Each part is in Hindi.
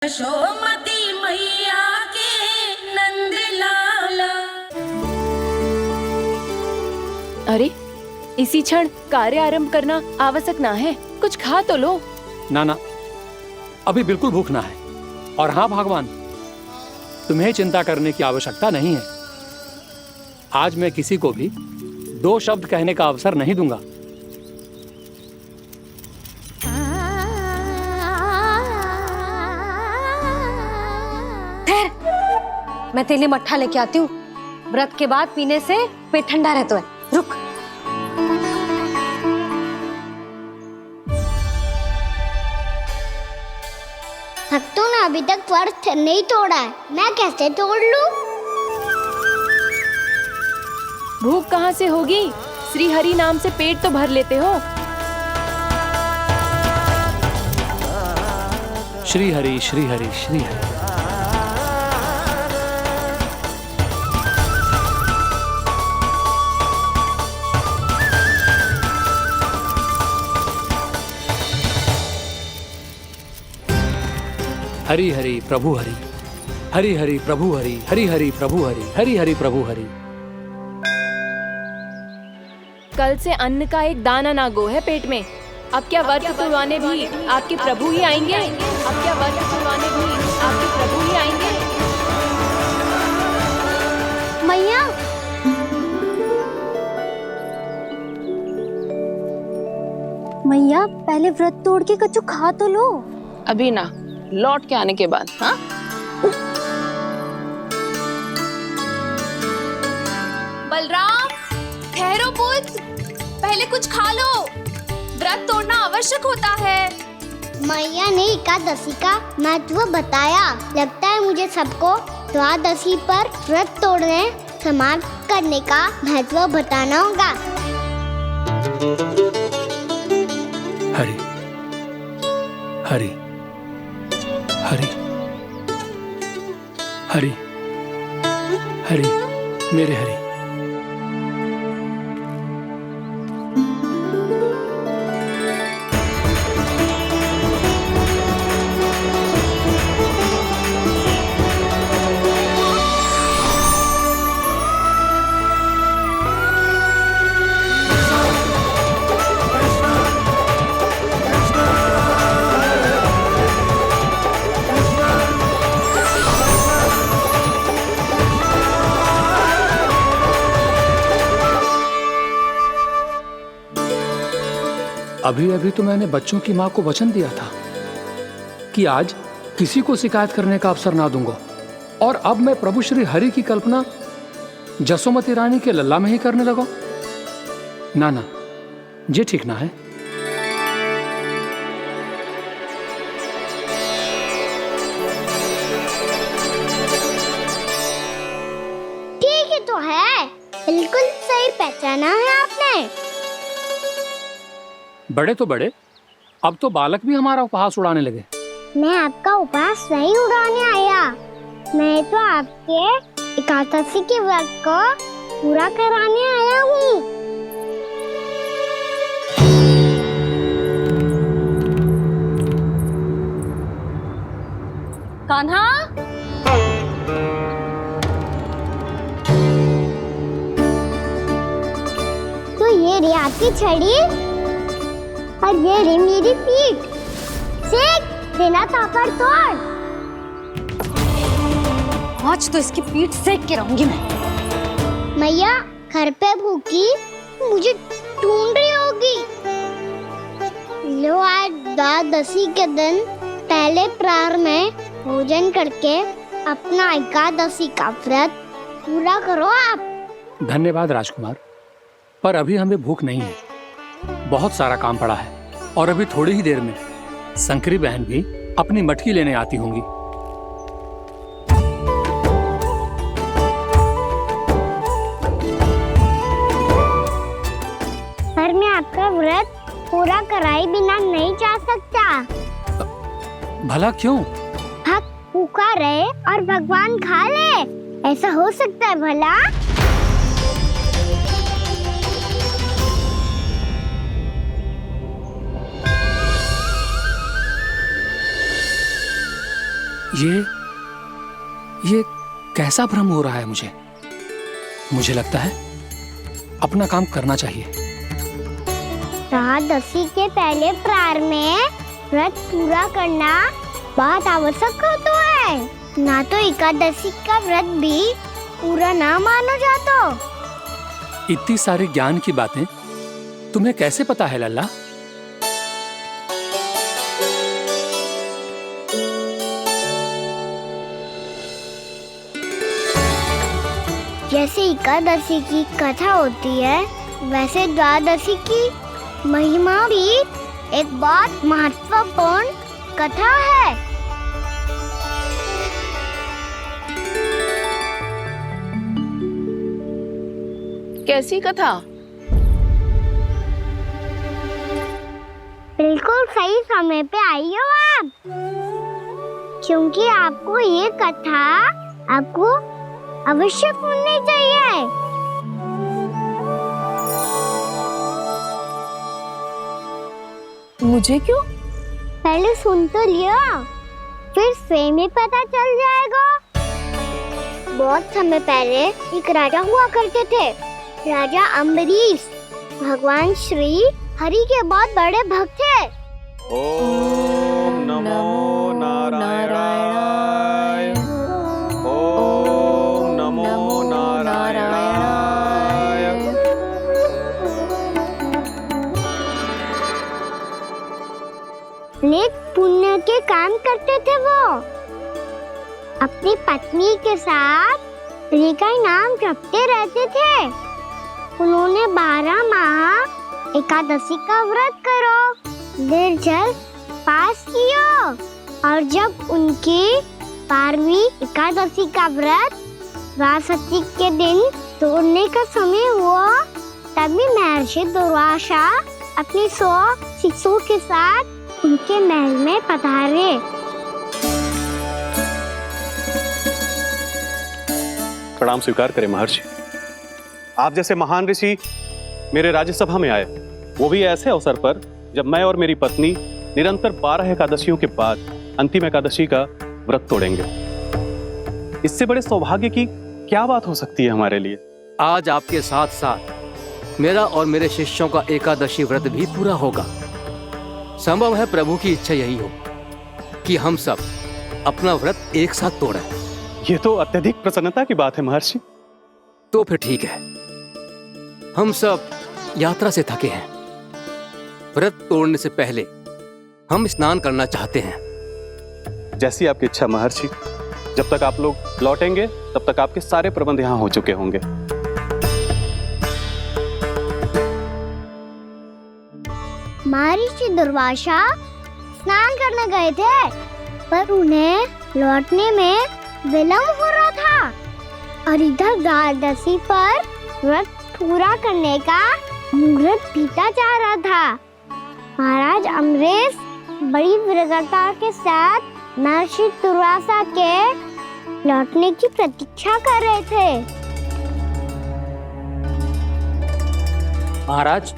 यशोमती मैया के नंद लाला। अरे इसी क्षण कार्य आरंभ करना आवश्यक ना है, कुछ खा तो लो। ना ना, अभी बिल्कुल भूख ना है। और हाँ भगवान, तुम्हें चिंता करने की आवश्यकता नहीं है। आज मैं किसी को भी 2 शब्द कहने का अवसर नहीं दूंगा। मैं तेरे लिए मट्ठा लेके आती हूँ। व्रत के बाद पीने से पेट ठंडा रहता है। रुक। भक्तों ने अभी तक व्रत नहीं तोड़ा है, मैं कैसे तोड़ लूं? भूख कहाँ से होगी? श्री हरि नाम से पेट तो भर लेते हो। श्री हरि श्री हरि श्री हरि। हरि हरि प्रभु हरि, हरि हरि प्रभु हरि, हरि हरि प्रभु हरि, हरि हरि प्रभु हरि। कल से अन्न का एक दाना ना गो है पेट में। अब क्या व्रत तुड़वाने भी आपके प्रभु ही आएंगे? अब क्या व्रत तुड़वाने भी आपके प्रभु ही आएंगे? मैया, मैया पहले व्रत तोड़ के कछु खा तो लो। अभी ना, लौट के आने के बाद। हाँ, बलराम, ठहरो पुत्र, पहले कुछ खा लो। व्रत तोड़ना आवश्यक होता है। मैया ने एकादशी का महत्व बताया। लगता है मुझे सबको द्वादशी पर व्रत तोड़ने समाप्त करने का महत्व बताना होगा। हरि हरि हरि हरि हरि, मेरे हरि। अभी अभी तो मैंने बच्चों की माँ को वचन दिया था कि आज किसी को शिकायत करने का अवसर ना दूंगा, और अब मैं प्रभु श्री हरि की कल्पना जसोमती रानी के लल्ला में ही करने लगा। ना ना, ये ठीक ना है। ठीक है तो है, बिल्कुल सही पहचाना है आपने। बड़े तो बड़े, अब तो बालक भी हमारा उपहास उड़ाने लगे। मैं आपका उपहास नहीं उड़ाने आया, मैं तो आपके एकादशी के व्रत को पूरा कराने आया हूँ। कान्हा, तो ये रे आपकी छड़ी और ये रे मेरी पीठ। सेक बिना तापर तोड़। आज तो इसकी पीठ सेक के रहूंगी मैं। मैया घर पे भूखी मुझे ढूंढ रही होगी। लो, आज द्वादशी के दिन पहले प्रहर में भोजन करके अपना एकादशी का व्रत पूरा करो आप। धन्यवाद राजकुमार, पर अभी हमें भूख नहीं है। बहुत सारा काम पड़ा है, और अभी थोड़ी ही देर में शंकरी बहन भी अपनी मटकी लेने आती होंगी। पर मैं आपका व्रत पूरा कराए बिना नहीं जा सकता। भला क्यों? भक्त भूखा रहे और भगवान खा ले, ऐसा हो सकता है भला? ये कैसा भ्रम हो रहा है मुझे लगता है अपना काम करना चाहिए। एकादशी के पहले प्रार में व्रत पूरा करना बहुत आवश्यक होता है, ना तो एकादशी का व्रत भी पूरा ना मानो जातो। इतनी सारी ज्ञान की बातें तुम्हें कैसे पता है लल्ला? जैसे एकादशी की कथा होती है, वैसे द्वादशी की महिमा भी एक बहुत महत्वपूर्ण कथा है। कैसी कथा? बिल्कुल सही समय पे आई हो आप, क्योंकि आपको ये कथा आपको अवश्य सुननी चाहिए। मुझे क्यों? पहले सुन तो लिया, फिर स्वयं ही पता चल जाएगा। बहुत समय पहले एक राजा हुआ करते थे, राजा अम्बरीश। भगवान श्री हरि के बहुत बड़े भक्त थे। ओम नमो नारायणाय। ओम नमो नारायणाय। नेक पुण्य के काम करते थे वो। अपनी पत्नी के साथ हरि का नाम जपते रहते थे। उन्होंने 12 माह एकादशी का व्रत करो, निर्जल पास किया, और जब उनकी 12वीं एकादशी का व्रत द्वादशी के दिन तोड़ने का समय हुआ, तभी महर्षि दुर्वासा अपनी 100 शिष्यों के साथ उनके महल में पधारे। प्रणाम स्वीकार करें महर्षि। आप जैसे महान ऋषि मेरे राज्यसभा में आए, वो भी ऐसे अवसर पर जब मैं और मेरी पत्नी निरंतर 12 एकादशियों के बाद अंतिम एकादशी का व्रत तोड़ेंगे। इससे बड़े सौभाग्य की क्या बात हो सकती है हमारे लिए? आज आपके साथ साथ मेरा और मेरे शिष्यों का एकादशी व्रत भी पूरा होगा। संभव है प्रभु की इच्छा यही हो कि हम सब अपना व्रत एक साथ तोड़ें। ये तो अत्यधिक प्रसन्नता की बात है महर्षि। तो फिर ठीक है, हम सब यात्रा से थके हैं। व्रत तोड़ने से पहले हम स्नान करना चाहते हैं। जैसी आपकी इच्छा महर्षि। जब तक आप लोग लौटेंगे तब तक आपके सारे प्रबंध यहाँ हो चुके होंगे। महर्षि दुर्वासा स्नान करने गए थे, पर उन्हें लौटने में विलंब हो रहा था, और इधर द्वादशी पर व्रत पूरा करने का मुहूर्त बीता जा रहा था। महाराज अम्बरीश बड़ी दृढ़ता के साथ महर्षि दुर्वासा के लौटने की प्रतीक्षा कर रहे थे। महाराज,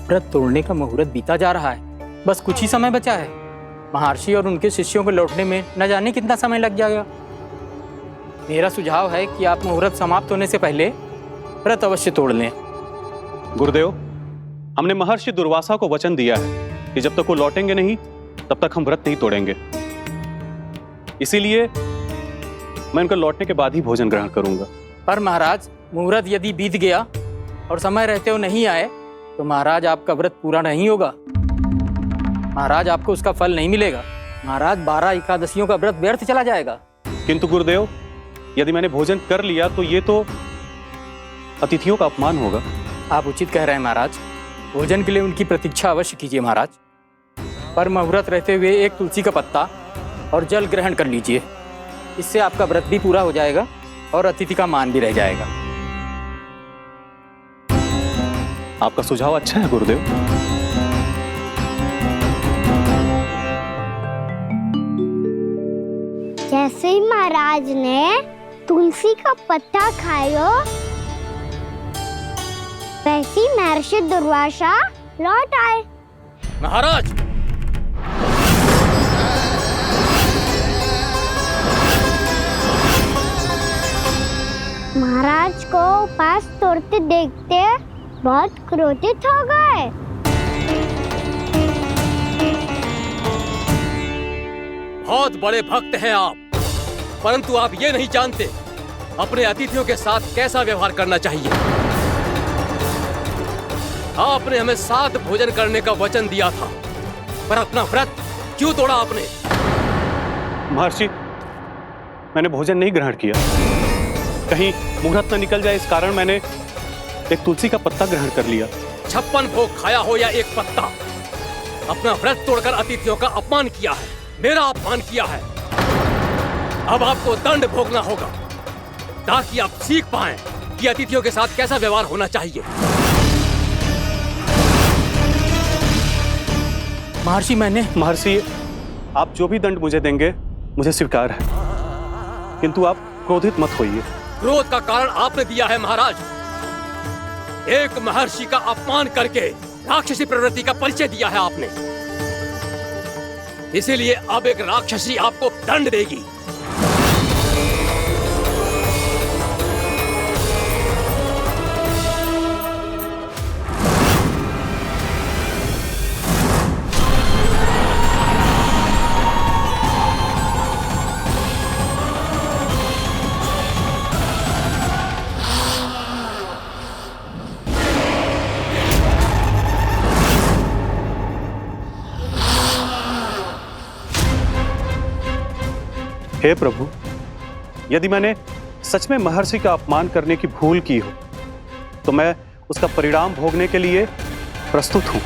व्रत तोड़ने का मुहूर्त बीता जा रहा है, बस कुछ ही समय बचा है। महर्षि और उनके शिष्यों को लौटने में न जाने कितना समय लग जाएगा। मेरा सुझाव है कि आप मुहूर्त समाप्त होने से पहले व्रत अवश्य तोड़ लें। गुरुदेव, हमने महर्षि दुर्वासा को वचन दिया है कि जब तक वो लौटेंगे नहीं तब तक हम व्रत नहीं तोड़ेंगे। इसीलिए मैं उनके लौटने के बाद ही भोजन ग्रहण करूंगा। पर महाराज, मुहूर्त यदि बीत गया और समय रहते हो नहीं आए तो महाराज आपका व्रत पूरा नहीं होगा। महाराज, आपको उसका फल नहीं मिलेगा। महाराज, 12 एकादशियों का व्रत व्यर्थ चला जाएगा। किंतु गुरुदेव, यदि मैंने भोजन कर लिया तो ये तो अतिथियों का अपमान होगा। आप उचित कह रहे हैं महाराज। भोजन के लिए उनकी प्रतीक्षा अवश्य कीजिए महाराज, पर मुहूर्त रहते हुए एक तुलसी का पत्ता और जल ग्रहण कर लीजिए। इससे आपका व्रत भी पूरा हो जाएगा और अतिथि का मान भी रह जाएगा। आपका सुझाव अच्छा है गुरुदेव। जैसे ही महाराज ने तुलसी का पत्ता खाया, वैसे ही महर्षि दुर्वासा लौट आए। महाराज, घास तोड़ते देखते बहुत क्रोधित हो गए। बहुत बड़े भक्त हैं आप, परंतु आप ये नहीं जानते अपने अतिथियों के साथ कैसा व्यवहार करना चाहिए। आपने हमें साथ भोजन करने का वचन दिया था, पर अपना व्रत क्यों तोड़ा आपने? महर्षि, मैंने भोजन नहीं ग्रहण किया। कहीं मुहूर्त न निकल जाए, इस कारण मैंने एक तुलसी का पत्ता ग्रहण कर लिया। 56 भोग खाया हो या एक पत्ता, अपना व्रत तोड़कर अतिथियों का अपमान किया है, मेरा अपमान किया है। अब आपको दंड भोगना होगा ताकि आप सीख पाएं कि अतिथियों के साथ कैसा व्यवहार होना चाहिए। महर्षि, आप जो भी दंड मुझे देंगे मुझे स्वीकार है, किंतु आप क्रोधित मत होइए। क्रोध का कारण आपने दिया है महाराज। एक महर्षि का अपमान करके राक्षसी प्रवृत्ति का परिचय दिया है आपने, इसीलिए अब एक राक्षसी आपको दंड देगी। हे प्रभु, यदि मैंने सच में महर्षि का अपमान करने की भूल की हो तो मैं उसका परिणाम भोगने के लिए प्रस्तुत हूं।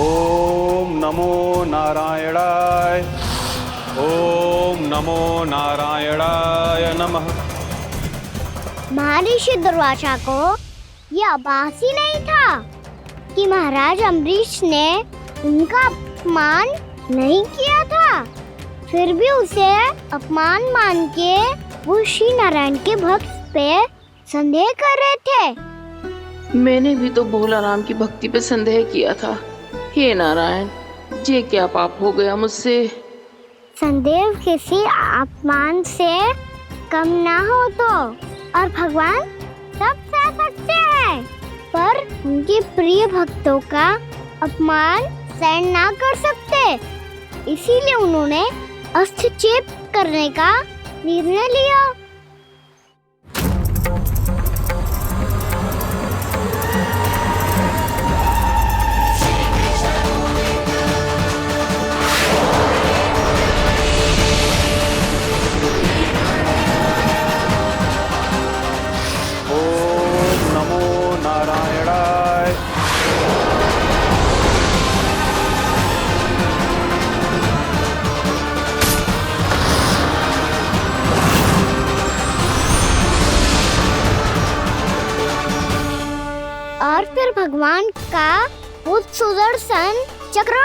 ओम नमो नारायणाय, ओम नमो नारायणाय नमः। महर्षि दुर्वासा को यह आभास ही नहीं था कि महाराज अम्बरीश ने उनका अपमान नहीं किया था, फिर भी उसे अपमान मान के वो श्री नारायण के भक्त पे संदेह कर रहे थे। मैंने भी तो भोला राम की भक्ति पे संदेह किया था। हे नारायण, ये क्या पाप हो गया मुझसे? संदेह किसी अपमान से कम ना हो तो, और भगवान सब सह सकते हैं, पर उनके प्रिय भक्तों का अपमान सहन ना कर सकते, इसीलिए उन्होंने अस्थिचेप करने का निर्णय लिया। ओम नमो नारायणाय। और फिर भगवान का वो सुदर्शन चक्र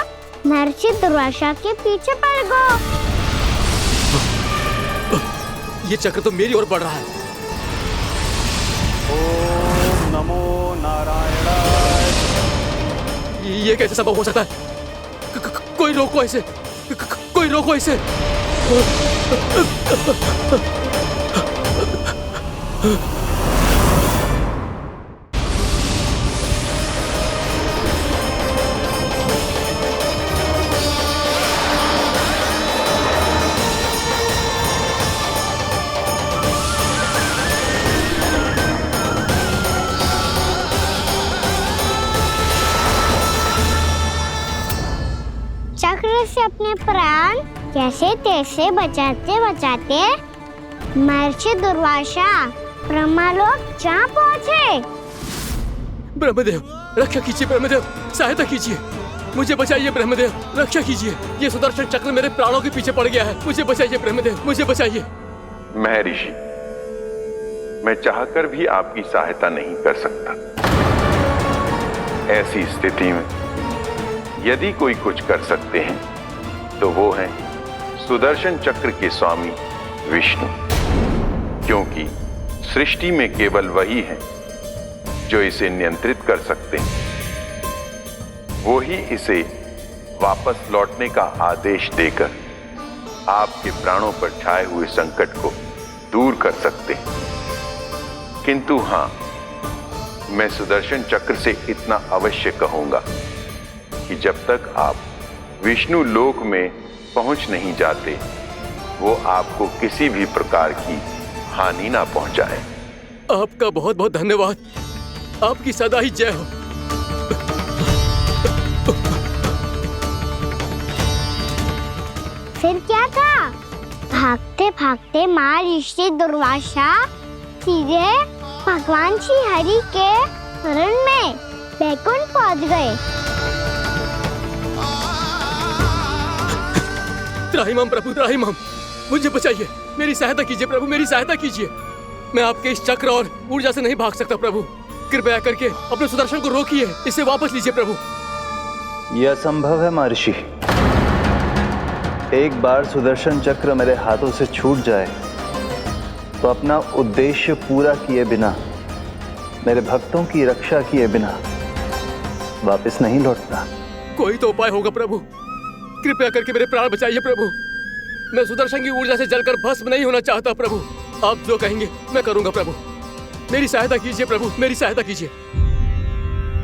महर्षि दुर्वासा के पीछे पड़ गया। ये चक्र तो मेरी ओर बढ़ रहा है। ओम नमो नारायणाय। ये कैसे संभव हो सकता है? कोई रोको इसे, कोई रोको इसे। चक्र से अपने प्राण कैसे तैसे बचाते बचाते महर्षि दुर्वासा ब्रह्मलोक जा पहुँचे। ब्रह्मदेव, रक्षा कीजिए। ब्रह्मदेव, सहायता कीजिए, मुझे बचाइए। ब्रह्मदेव, रक्षा कीजिए। ये सुदर्शन चक्र मेरे प्राणों के पीछे पड़ गया है, मुझे बचाइए। ब्रह्मदेव, मुझे बचाइए। महर्षि, मैं चाहकर भी आपकी सहायता नहीं कर सकता। ऐसी स्थिति में यदि कोई कुछ कर सकते हैं तो वो है सुदर्शन चक्र के स्वामी विष्णु, क्योंकि सृष्टि में केवल वही है जो इसे नियंत्रित कर सकते हैं। वो ही इसे वापस लौटने का आदेश देकर आपके प्राणों पर छाए हुए संकट को दूर कर सकते, किंतु हाँ, मैं सुदर्शन चक्र से इतना अवश्य कहूंगा कि जब तक आप विष्णु लोक में पहुंच नहीं जाते, वो आपको किसी भी प्रकार की हानि ना पहुंचाए। आपका बहुत बहुत धन्यवाद। आपकी सदा ही जय हो। फिर क्या था? भागते भागते महर्षि दुर्वासा सीधे भगवान श्री हरि के शरण में बैकुंठ पहुंच गए। त्राहिमाम प्रभु, त्राहिमाम, मुझे बचाइए, मेरी सहायता कीजिए प्रभु, मेरी सहायता कीजिए। मैं आपके इस चक्र और ऊर्जा से नहीं भाग सकता प्रभु। कृपया करके अपने सुदर्शन को रोकिए, इसे वापस लीजिए प्रभु। यह असंभव है महर्षि। एक बार सुदर्शन चक्र मेरे हाथों से छूट जाए तो अपना उद्देश्य पूरा किए बिना, मेरे भक्तों की रक्षा किए बिना वापस नहीं लौटता। कोई तो उपाय होगा प्रभु, कृपया करके मेरे प्राण बचाइए प्रभु। मैं सुदर्शन की ऊर्जा से जलकर भस्म नहीं होना चाहता प्रभु। आप जो कहेंगे मैं करूंगा प्रभु। मेरी सहायता कीजिए प्रभु, मेरी सहायता कीजिए।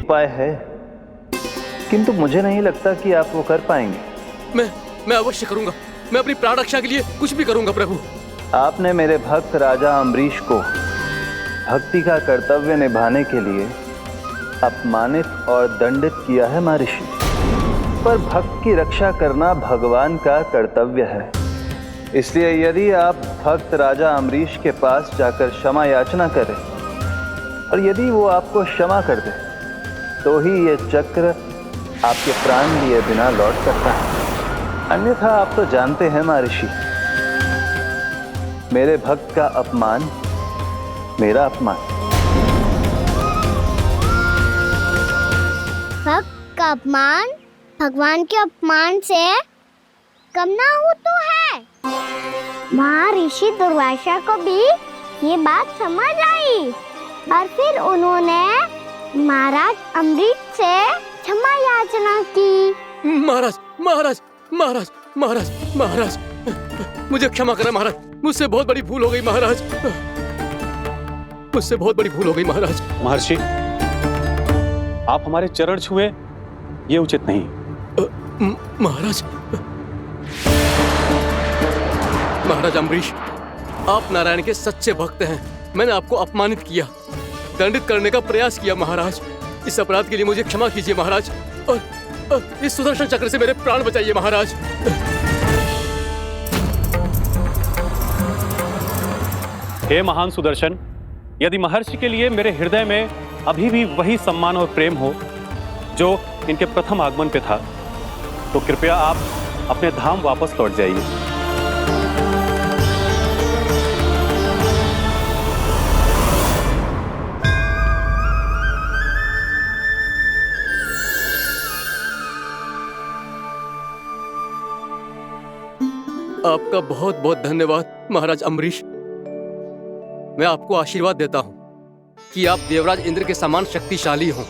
उपाय है, किंतु मुझे नहीं लगता कि आप वो कर पाएंगे। मैं अवश्य करूंगा। मैं अपनी प्राण रक्षा के लिए कुछ भी करूंगा प्रभु। आपने मेरे भक्त राजा अम्बरीश को भक्ति का कर्तव्य निभाने के लिए अपमानित और दंडित किया है महर्षि, पर भक्त की रक्षा करना भगवान का कर्तव्य है। इसलिए यदि आप भक्त राजा अम्बरीश के पास जाकर क्षमा याचना करें और यदि वो आपको क्षमा कर दे, तो ही ये चक्र आपके प्राण लिए बिना लौट सकता है। अन्यथा आप तो जानते हैं महर्षि, मेरे भक्त का अपमान मेरा अपमान। भक्त का अपमान भगवान के अपमान से कम ना हो तो है। महर्षि दुर्वासा को भी ये बात समझ आई और फिर उन्होंने महाराज अम्बरीश से क्षमा याचना की। महाराज महाराज महाराज महाराज महाराज, मुझे क्षमा करें महाराज, मुझसे बहुत बड़ी भूल हो गई महाराज, मुझसे बहुत बड़ी भूल हो गई महाराज। महर्षि, आप हमारे चरण छुए ये उचित नहीं। महाराज, महाराज अम्बरीश, आप नारायण के सच्चे भक्त हैं। मैंने आपको अपमानित किया, दंडित करने का प्रयास किया महाराज। इस अपराध के लिए मुझे क्षमा कीजिए महाराज, और इस सुदर्शन चक्र से मेरे प्राण बचाइए महाराज। हे महान सुदर्शन, यदि महर्षि के लिए मेरे हृदय में अभी भी वही सम्मान और प्रेम हो जो इनके प्रथम आगमन पे था, तो कृपया आप अपने धाम वापस लौट जाइए। आपका बहुत बहुत धन्यवाद महाराज अम्बरीश। मैं आपको आशीर्वाद देता हूं कि आप देवराज इंद्र के समान शक्तिशाली हों।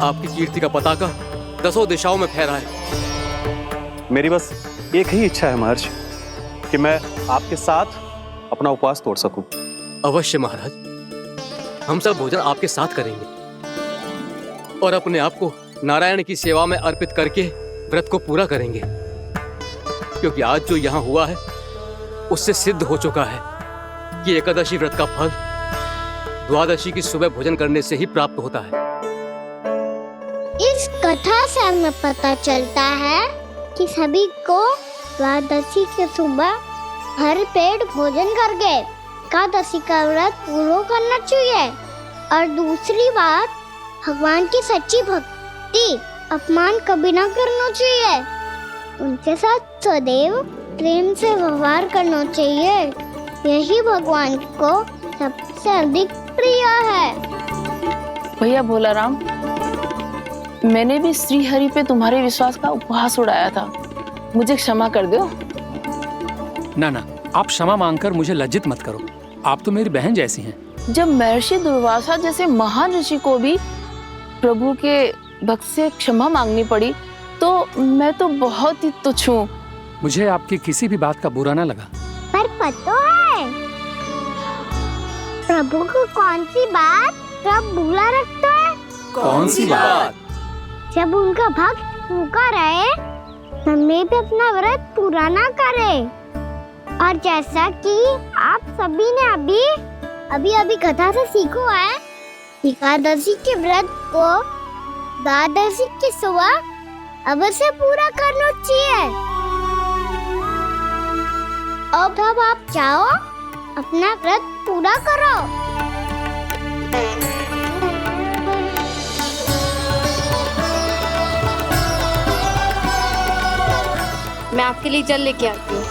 आपकी कीर्ति का पताका 10 दिशाओं में फहराए। मेरी बस एक ही इच्छा है महर्षि, कि मैं आपके साथ अपना उपवास तोड़ सकूं। अवश्य महाराज, हम सब भोजन आपके साथ करेंगे और अपने आप को नारायण की सेवा में अर्पित करके व्रत को पूरा करेंगे, क्योंकि आज जो यहाँ हुआ है उससे सिद्ध हो चुका है कि एकादशी व्रत का फल द्वादशी की सुबह भोजन करने से ही प्राप्त होता है। इस कथा से हमें पता चलता है कि सभी को द्वादशी के सुबह भर पेट भोजन करके एकादशी का व्रत पूरा करना चाहिए। और दूसरी बात, भगवान की सच्ची भक्ति अपमान कभी ना करना चाहिए। उनके साथ सदैव प्रेम से व्यवहार करना चाहिए। यही भगवान को सबसे अधिक प्रिय है। भैया भोलाराम, मैंने भी श्री हरि पे तुम्हारे विश्वास का उपहास उड़ाया था, मुझे क्षमा कर दो। ना ना, आप क्षमा मांगकर मुझे लज्जित मत करो, आप तो मेरी बहन जैसी हैं। जब महर्षि दुर्वासा जैसे महान ऋषि को भी प्रभु के भक्त से क्षमा मांगनी पड़ी, तो मैं तो बहुत ही तुच्छ हूँ। मुझे आपकी किसी भी बात का बुरा ना लगा। पर पता है प्रभु को कौन सी बात सब भूला रखता है? कौन सी बात? जब उनका भक्त भूखा रहे, समय पे अपना व्रत पूरा ना करे। और जैसा कि आप सभी ने अभी कथा से सीखो है, एकादशी के व्रत को द्वादशी के सुबह अवश्य पूरा करना चाहिए। अब आप जाओ, अपना व्रत पूरा करो। मैं आपके लिए जल लेके आती हूँ।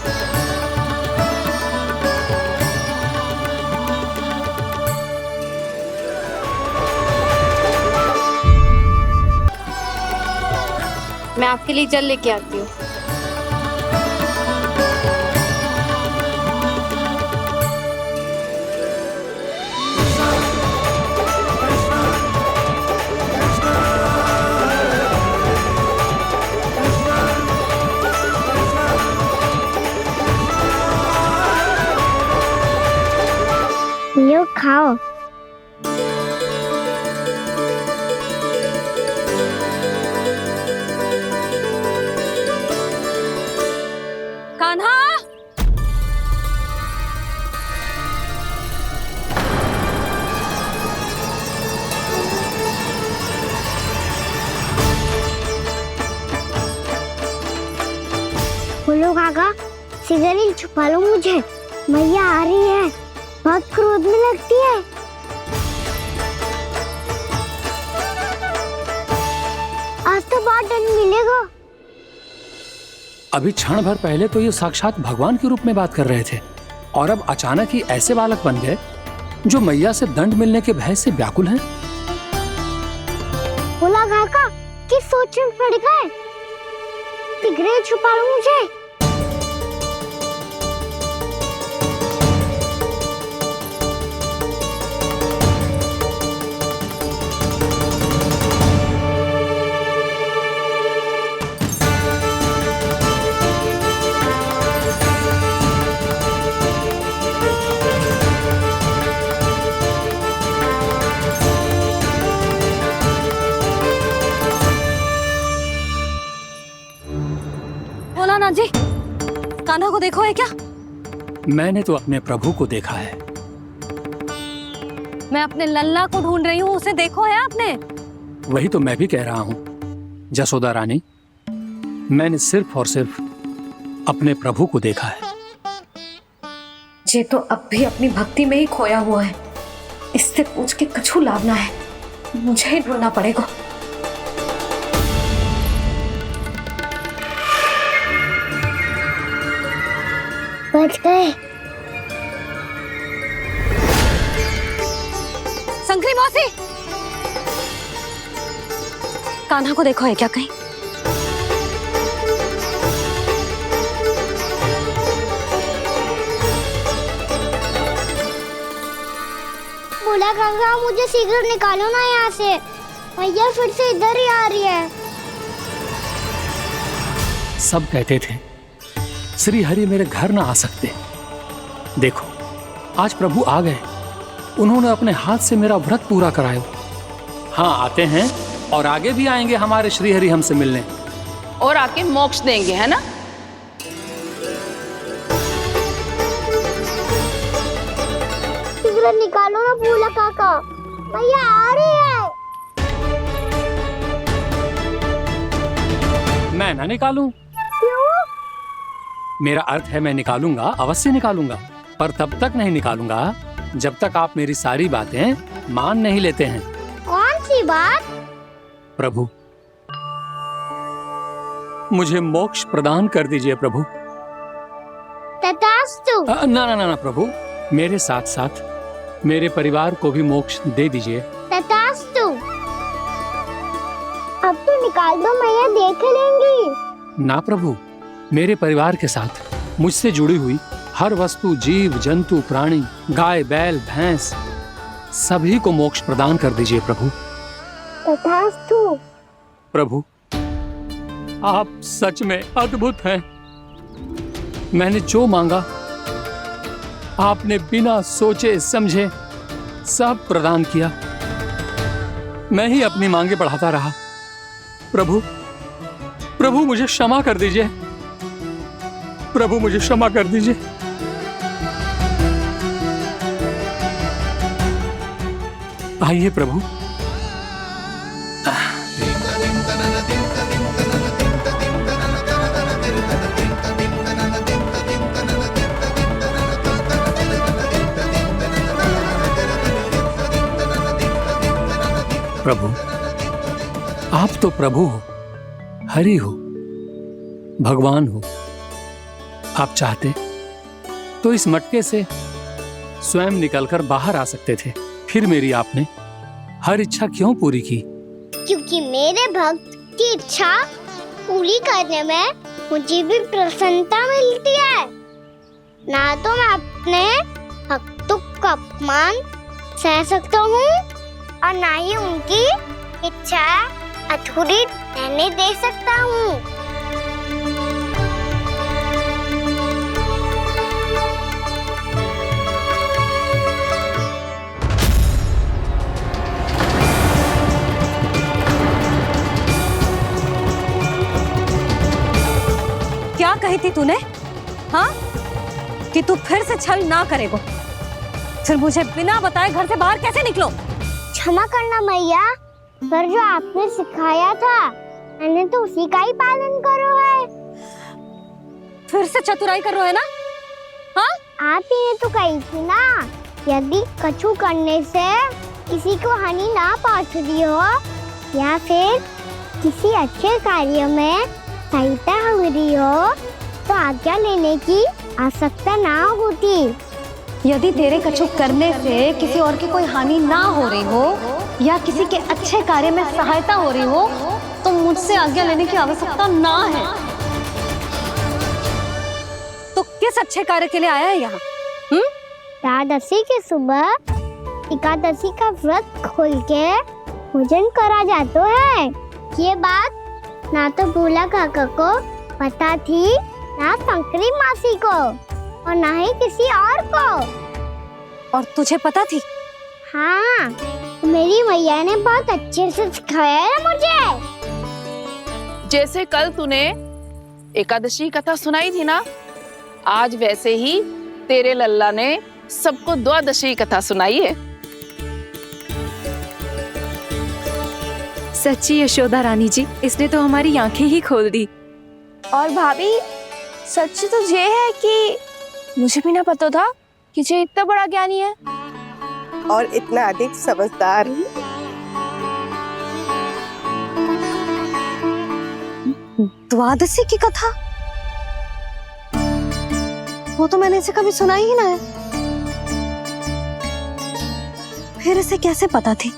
मैं आपके लिए जल लेके आती हूँ। लो खाओ। कान्हा, बोलो काका, सिगरेट छुपा लो मुझे, मैया आ रही है, बहुत क्रोध में लगती है। आज तो बहुत दंड मिलेगा। अभी क्षण भर पहले तो ये साक्षात भगवान के रूप में बात कर रहे थे, और अब अचानक ही ऐसे बालक बन गए जो मैया से दंड मिलने के भय से व्याकुल हैं। बोला काका, किस सोच में पड़ गए? सिगरेट छुपा लो मुझे। भोलानाथ जी, कान्हा को देखो है क्या? मैंने तो अपने प्रभु को देखा है। मैं अपने लल्ला को ढूंढ रही हूँ, उसे देखो है आपने? वही तो मैं भी कह रहा हूँ जसोदा रानी, मैंने सिर्फ और सिर्फ अपने प्रभु को देखा है। ये तो अब भी अपनी भक्ति में ही खोया हुआ है, इससे पूछ के कछु लाभ ना है, मुझे ही ढूंढना पड़ेगा। बच गए। संकरी मौसी, कान्हा को देखो है क्या कहीं? बोला काका, मुझे शीघ्र निकालो ना यहाँ से, मैया फिर से इधर ही आ रही है। सब कहते थे श्री हरि मेरे घर ना आ सकते। देखो आज प्रभु आ गए, उन्होंने अपने हाथ से मेरा व्रत पूरा कराया। हाँ, आते हैं और आगे भी आएंगे हमारे श्री हरि हमसे मिलने, और आके मोक्ष देंगे, है ना? शीघ्र निकालो ना बोला काका, मैया आ रही है। मैं ना निकालूं? क्यों? मेरा अर्थ है मैं निकालूंगा, अवश्य निकालूंगा, पर तब तक नहीं निकालूंगा जब तक आप मेरी सारी बातें मान नहीं लेते हैं। कौन सी बात? प्रभु, मुझे मोक्ष प्रदान कर दीजिए प्रभु। तथास्तु। ना ना ना ना प्रभु, मेरे साथ साथ मेरे परिवार को भी मोक्ष दे दीजिए। तथास्तु। अब तो निकाल दो, मैया देख लेंगी। ना प्रभु, मेरे परिवार के साथ मुझसे जुड़ी हुई हर वस्तु, जीव जंतु, प्राणी, गाय बैल भैंस, सभी को मोक्ष प्रदान कर दीजिए प्रभु। तथास्तु। प्रभु, आप सच में अद्भुत हैं। मैंने जो मांगा आपने बिना सोचे समझे सब प्रदान किया। मैं ही अपनी मांगे बढ़ाता रहा। प्रभु प्रभु मुझे क्षमा कर दीजिए, प्रभु मुझे क्षमा कर दीजिए। आइए प्रभु। प्रभु आप तो प्रभु हो, हरि हो, भगवान हो। आप चाहते तो इस मटके से स्वयं निकलकर बाहर आ सकते थे, फिर मेरी आपने हर इच्छा क्यों पूरी की? क्योंकि मेरे भक्त की इच्छा पूरी करने में मुझे भी प्रसन्नता मिलती है। ना तो मैं अपने भक्तों का अपमान सह सकता हूँ और ना ही उनकी इच्छा अधूरी रहने दे सकता हूँ। क्या कही थी तूने? हाँ, कि तू फिर से छल ना करेगा। फिर मुझे बिना बताए घर से बाहर कैसे निकलो? क्षमा करना मैया, पर जो आपने सिखाया था मैंने तो उसी का ही पालन करो है। फिर से चतुराई कर रहे हो है ना? हाँ, आप ही ने तो कही थी ना, यदि कछु करने से किसी को हानि ना पहुंच रही हो या फिर किसी अच्छे कार्य में सहायता हो रही हो तो आज्ञा लेने की आवश्यकता ना होती। यदि तेरे कछु करने से किसी और की कोई हानि ना हो रही हो या किसी के अच्छे कार्य में सहायता हो रही हो तो मुझसे आज्ञा लेने की आवश्यकता ना है। तो किस अच्छे कार्य के लिए आया है यहाँ? द्वादशी के सुबह एकादशी का व्रत खोल के भोजन करा जाता है। ये बात ना तो भोला काका को पता थी, ना शंकरी मासी को और ना ही किसी और को। और तुझे पता थी? हाँ, मेरी मैया ने बहुत अच्छे से सिखाया है मुझे। जैसे कल तूने एकादशी कथा सुनाई थी ना, आज वैसे ही तेरे लल्ला ने सबको द्वादशी कथा सुनाई है। सच्ची यशोदा रानी जी, इसने तो हमारी आंखें ही खोल दी। और भाभी, सच तो ये है कि मुझे भी ना पता था कि ये इतना बड़ा ज्ञानी है और इतना अधिक समझदार। द्वादशी की कथा? वो तो मैंने इसे कभी सुना ही ना है। फिर इसे कैसे पता थी?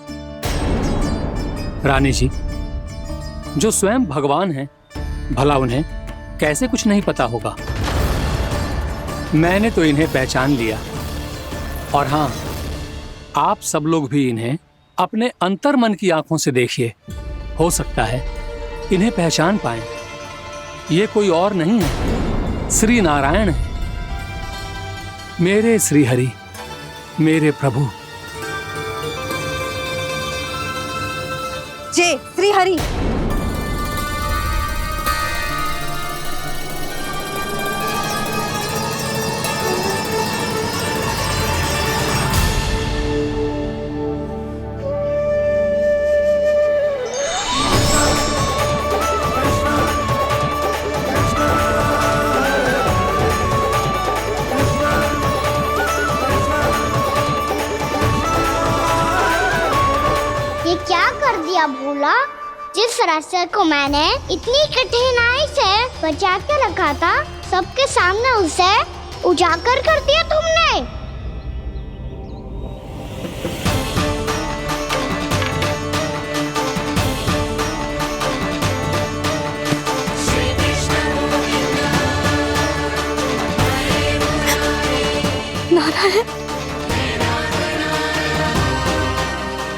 रानी जी, जो स्वयं भगवान हैं, भला उन्हें कैसे कुछ नहीं पता होगा। मैंने तो इन्हें पहचान लिया, और हाँ, आप सब लोग भी इन्हें अपने अंतर मन की आंखों से देखिए, हो सकता है इन्हें पहचान पाएं। ये कोई और नहीं है, श्री नारायण है, मेरे श्री हरि, मेरे प्रभु। जय श्री हरि। ये क्या कर दिया भोला? जिस रास्ते को मैंने इतनी कठिनाई से बचा के रखा था, सबके सामने उसे उजागर कर दिया तुमने। नारायण,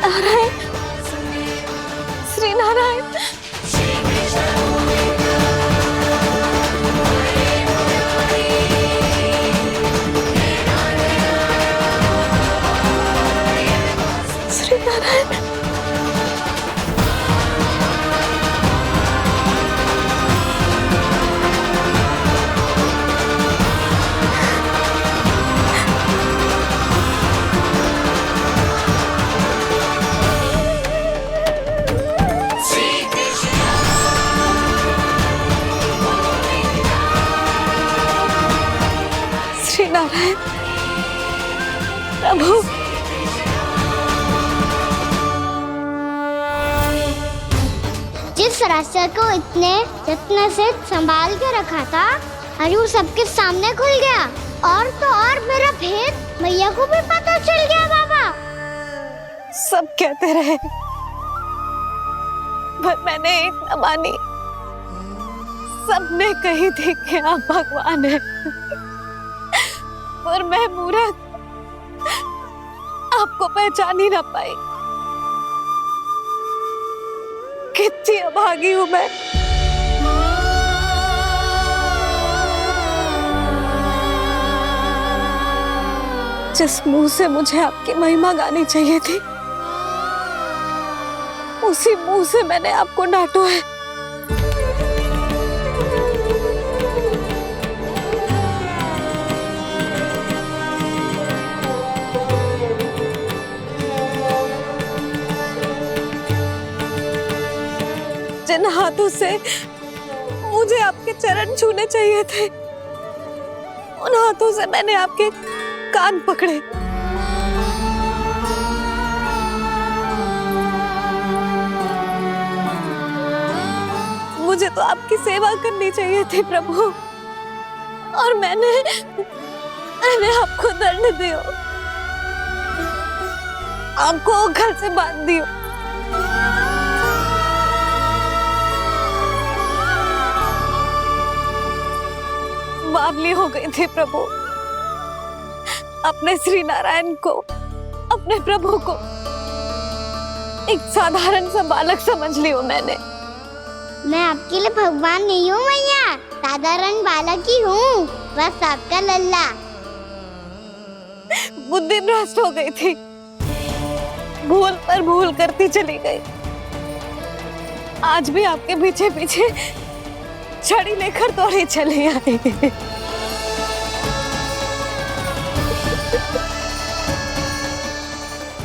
नारायण, श्री नारायण। नारायण प्रभु। जिस रास्ते को इतने यत्न से संभाल के रखा था, आज वो सबके सामने खुल गया। और तो और मेरा भेद मैया को भी पता चल गया। बाबा सब कहते रहे पर मैंने एक न मानी। सबने कही थी कि आप भगवान हैं, पर मैं मूर्ख आपको पहचान ही ना पाई। कितनी अभागी हूँ मैं। जिस मुंह से मुझे आपकी महिमा गानी चाहिए थी, उसी मुंह से मैंने आपको डांटा है। जिन हाथों से मुझे आपके चरण छूने चाहिए थे, उन हाथों से मैंने आपके कान पकड़े। मुझे तो आपकी सेवा करनी चाहिए थी प्रभु, और मैंने आपको दंड दियो, आपको घर से बांध दियो। बावली हो गई थी प्रभु। अपने श्री नारायण को, अपने प्रभु को एक साधारण सा बालक समझ लियो मैंने। मैं आपके लिए भगवान नहीं हूँ मैया, साधारण बालक ही हूँ, बस आपका लल्ला। बुद्धि भ्रष्ट हो गई थी, भूल पर भूल करती चली गई। आज भी आपके पीछे पीछे छड़ी लेकर दौड़े चले आए।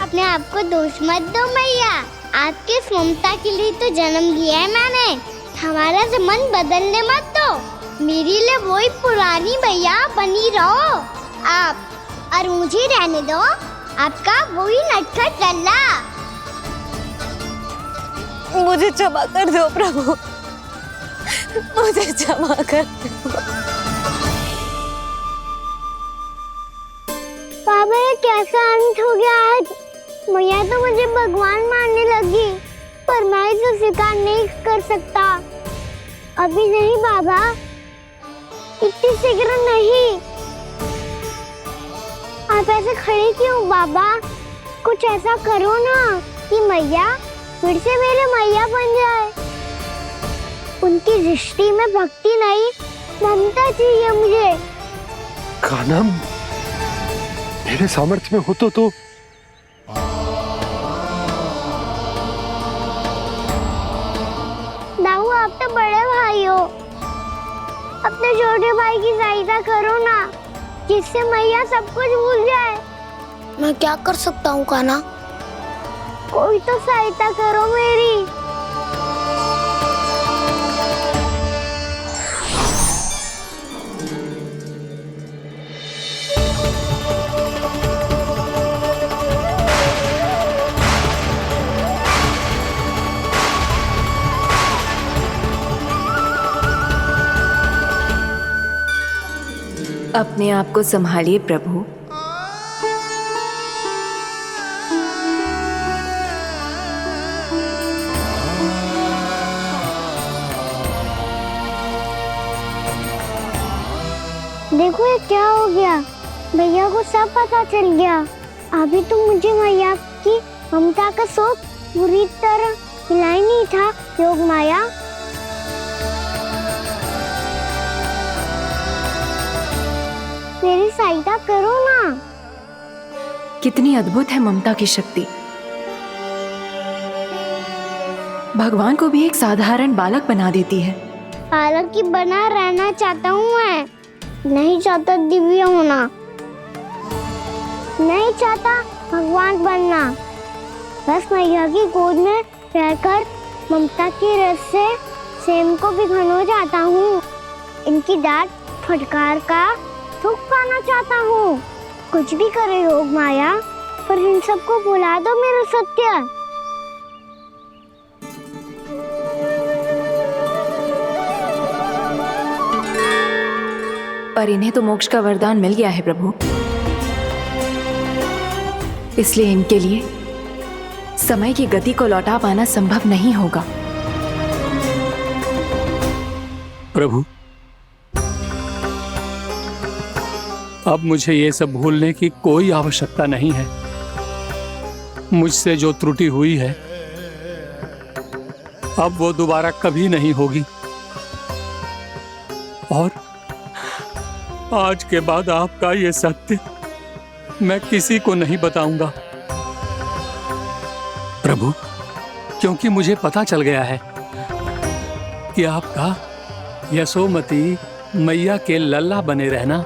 अपने आप को दोष मत दो मैया, आपके ममता के लिए तो जन्म लिया है मैंने। हमारा से मन बदलने मत दो। मेरे लिए वही पुरानी मैया बनी रहो आप, और मुझे रहने दो आपका वही नटखट लल्ला। मुझे क्षमा कर दो प्रभु, मुझे क्षमा कर दो। बाबा ये कैसा अंत हो गया आज? मैया तो मुझे भगवान मानने लगी, पर मैं इसे स्वीकार नहीं कर सकता। अभी नहीं बाबा, इतनी शीघ्र नहीं। आप ऐसे खड़े क्यों बाबा? कुछ ऐसा करो ना कि मैया फिर से मेरे मैया बन जाए। उनकी दृष्टि में भक्ति नहीं, ममता चाहिए मुझे। कान्हा, मेरे सामर्थ्य में हो तो दाऊ, आप तो बड़े भाई हो, अपने छोटे भाई की सहायता करो ना, जिससे मैया सब कुछ भूल जाए। मैं क्या कर सकता हूँ कान्हा? कोई तो सहायता करो मेरी। अपने आप को संभालिए प्रभु। देखो ये क्या हो गया, भैया को सब पता चल गया। अभी तो मुझे मैया की ममता का शौक पूरी तरह हिला ही नहीं था। योग माया, मेरी सहायता करो ना। कितनी अद्भुत है ममता की शक्ति। भगवान को भी एक साधारण बालक बना देती है। बालक की बना रहना चाहता हूँ मैं, नहीं चाहता दिव्य होना, नहीं चाहता भगवान बनना। बस मैया की गोद में रहकर ममता की रस से सेम को भी घनो जाता हूँ। इनकी डांट फटकार का सुख पाना चाहता हूँ। कुछ भी करे योग माया, पर इन सबको भुला दो मेरा सत्य। पर इन्हें तो मोक्ष का वरदान मिल गया है प्रभु, इसलिए इनके लिए समय की गति को लौटा पाना संभव नहीं होगा। प्रभु, अब मुझे ये सब भूलने की कोई आवश्यकता नहीं है। मुझसे जो त्रुटि हुई है अब वो दोबारा कभी नहीं होगी, और आज के बाद आपका ये सत्य मैं किसी को नहीं बताऊंगा प्रभु, क्योंकि मुझे पता चल गया है कि आपका यशोमती मैया के लल्ला बने रहना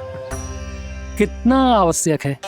कितना आवश्यक है।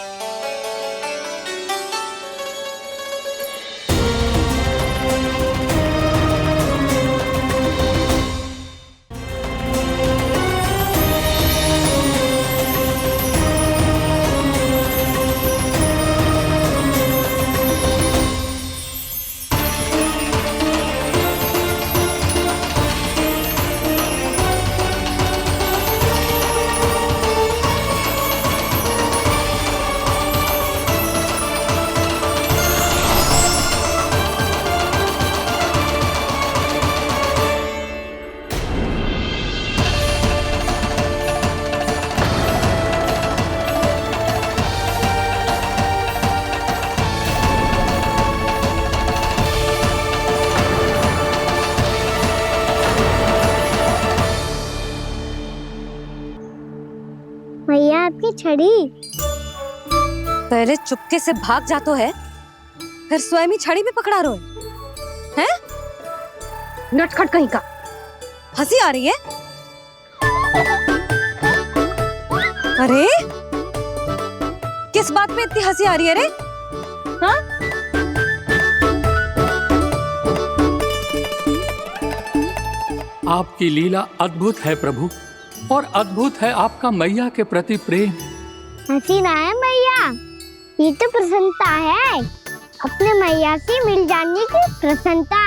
मैया आपकी छड़ी। पहले चुपके से भाग जातो है, फिर स्वयं ही छड़ी भी पकड़ा रो है? नटखट कहीं का। हंसी आ रही है? अरे किस बात पे इतनी हंसी आ रही है रे? हाँ? आपकी लीला अद्भुत है प्रभु, और अद्भुत है आपका मैया के प्रति प्रेम। हंसी ना है मैया, ये तो प्रसन्नता है, अपने मैया से मिल जाने की प्रसन्नता।